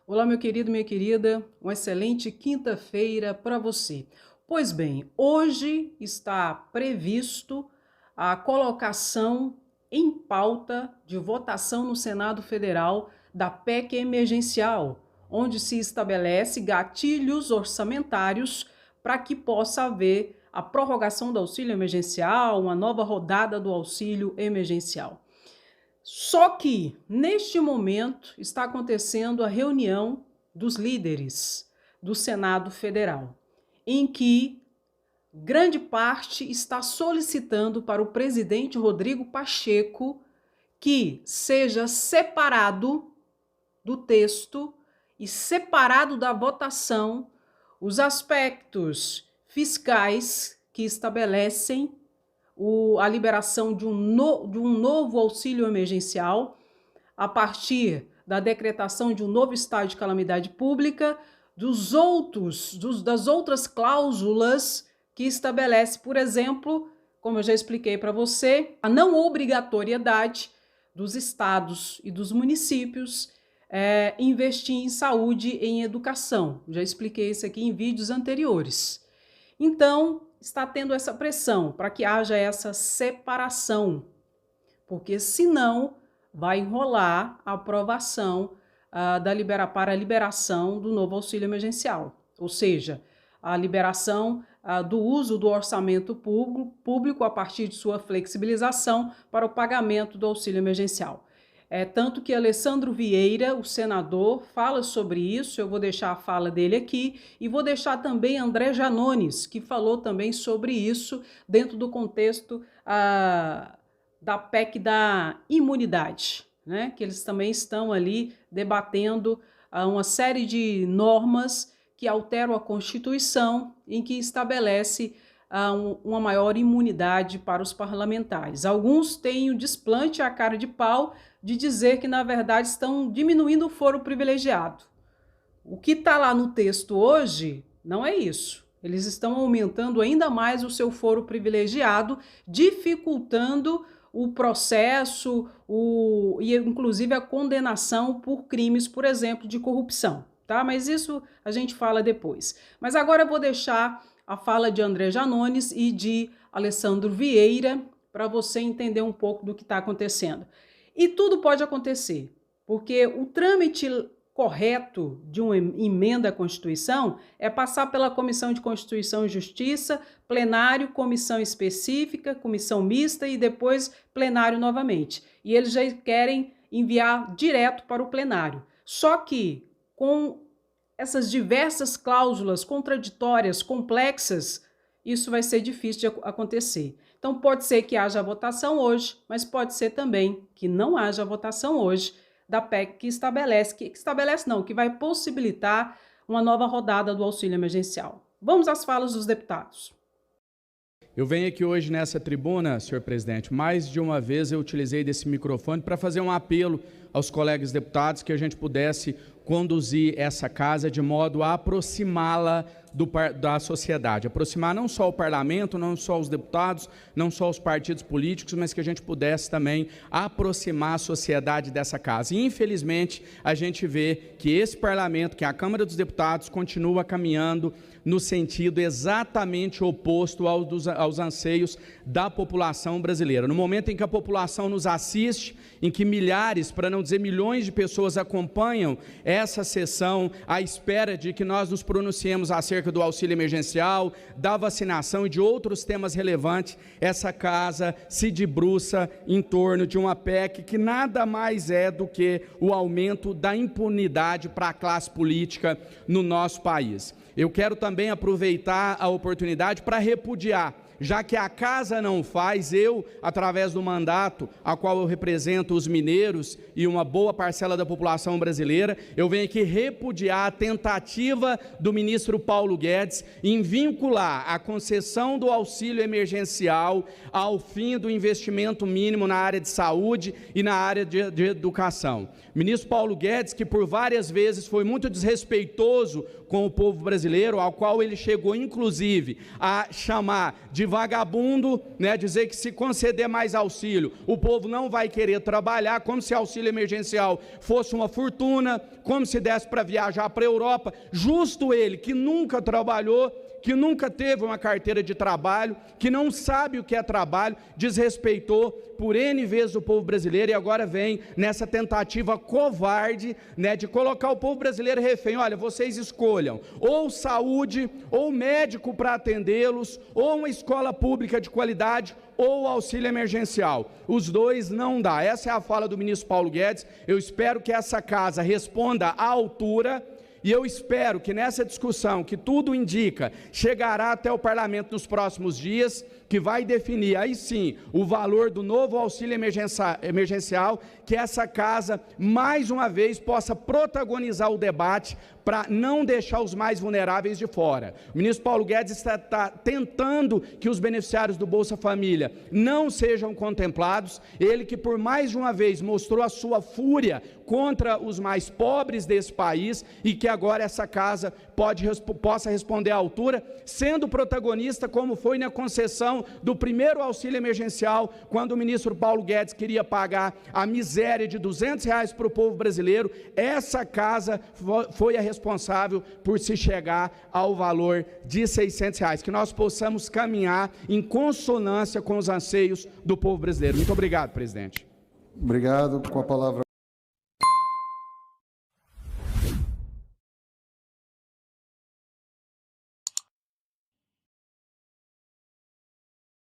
Olá, meu querido, minha querida, uma excelente quinta-feira para você. Pois bem, hoje está previsto a colocação em pauta de votação no Senado Federal da PEC emergencial, onde se estabelece gatilhos orçamentários para que possa haver a prorrogação do auxílio emergencial, uma nova rodada do auxílio emergencial. Só que, neste momento, está acontecendo a reunião dos líderes do Senado Federal, em que grande parte está solicitando para o presidente Rodrigo Pacheco que seja separado do texto e separado da votação os aspectos fiscais que estabelecem a liberação de um novo auxílio emergencial a partir da decretação de um novo estado de calamidade pública, das outras cláusulas que estabelece, por exemplo, como eu já expliquei para você, a não obrigatoriedade dos estados e dos municípios investir em saúde e em educação. Já expliquei isso aqui em vídeos anteriores. Então, está tendo essa pressão para que haja essa separação, porque senão vai enrolar a aprovação para a liberação do novo auxílio emergencial, ou seja, a liberação do uso do orçamento público a partir de sua flexibilização para o pagamento do auxílio emergencial. Tanto que Alessandro Vieira, o senador, fala sobre isso, eu vou deixar a fala dele aqui, e vou deixar também André Janones, que falou também sobre isso dentro do contexto da PEC da imunidade, né? Que eles também estão ali debatendo uma série de normas que alteram a Constituição, em que estabelece uma maior imunidade para os parlamentares. Alguns têm o desplante à cara de pau de dizer que, na verdade, estão diminuindo o foro privilegiado. O que está lá no texto hoje não é isso. Eles estão aumentando ainda mais o seu foro privilegiado, dificultando o processo e, inclusive, a condenação por crimes, por exemplo, de corrupção. Tá? Mas isso a gente fala depois. Mas agora eu vou deixar a fala de André Janones e de Alessandro Vieira para você entender um pouco do que está acontecendo. E tudo pode acontecer, porque o trâmite correto de uma emenda à Constituição é passar pela Comissão de Constituição e Justiça, plenário, comissão específica, comissão mista e depois plenário novamente. E eles já querem enviar direto para o plenário. Só que, com essas diversas cláusulas contraditórias, complexas, isso vai ser difícil de acontecer. Então, pode ser que haja votação hoje, mas pode ser também que não haja votação hoje da PEC que vai possibilitar uma nova rodada do auxílio emergencial. Vamos às falas dos deputados. Eu venho aqui hoje nessa tribuna, senhor presidente, mais de uma vez eu utilizei desse microfone para fazer um apelo aos colegas deputados que a gente pudesse conduzir essa casa de modo a aproximá-la da sociedade, aproximar não só o parlamento, não só os deputados, não só os partidos políticos, mas que a gente pudesse também aproximar a sociedade dessa casa. E, infelizmente, a gente vê que esse parlamento, que é a Câmara dos Deputados, continua caminhando no sentido exatamente oposto aos anseios da população brasileira. No momento em que a população nos assiste, em que milhares, para não dizer milhões de pessoas acompanham essa sessão à espera de que nós nos pronunciemos acerca do auxílio emergencial, da vacinação e de outros temas relevantes, essa casa se debruça em torno de uma PEC que nada mais é do que o aumento da impunidade para a classe política no nosso país. Eu quero também aproveitar a oportunidade para repudiar, já que a casa não faz, eu, através do mandato a qual eu represento os mineiros e uma boa parcela da população brasileira, eu venho aqui repudiar a tentativa do ministro Paulo Guedes em vincular a concessão do auxílio emergencial ao fim do investimento mínimo na área de saúde e na área de educação. O ministro Paulo Guedes, que por várias vezes foi muito desrespeitoso com o povo brasileiro, ao qual ele chegou inclusive a chamar de de vagabundo, né, dizer que se conceder mais auxílio, o povo não vai querer trabalhar, como se auxílio emergencial fosse uma fortuna, como se desse para viajar para a Europa. Justo ele, que nunca trabalhou, que nunca teve uma carteira de trabalho, que não sabe o que é trabalho, desrespeitou por N vezes o povo brasileiro e agora vem nessa tentativa covarde, né, de colocar o povo brasileiro refém. Olha, vocês escolham ou saúde, ou médico para atendê-los, ou uma escola pública de qualidade, ou auxílio emergencial. Os dois não dá. Essa é a fala do ministro Paulo Guedes. Eu espero que essa casa responda à altura. E eu espero que nessa discussão, que tudo indica, chegará até o parlamento nos próximos dias, que vai definir, aí sim, o valor do novo auxílio emergencial, que essa casa, mais uma vez, possa protagonizar o debate para não deixar os mais vulneráveis de fora. O ministro Paulo Guedes está tentando que os beneficiários do Bolsa Família não sejam contemplados, ele que por mais de uma vez mostrou a sua fúria contra os mais pobres desse país e que agora essa casa possa responder à altura, sendo protagonista como foi na concessão do primeiro auxílio emergencial, quando o ministro Paulo Guedes queria pagar a miséria de R$200 para o povo brasileiro. Essa casa foi a responsável por se chegar ao valor de R$600, que nós possamos caminhar em consonância com os anseios do povo brasileiro. Muito obrigado, presidente. Obrigado. Com a palavra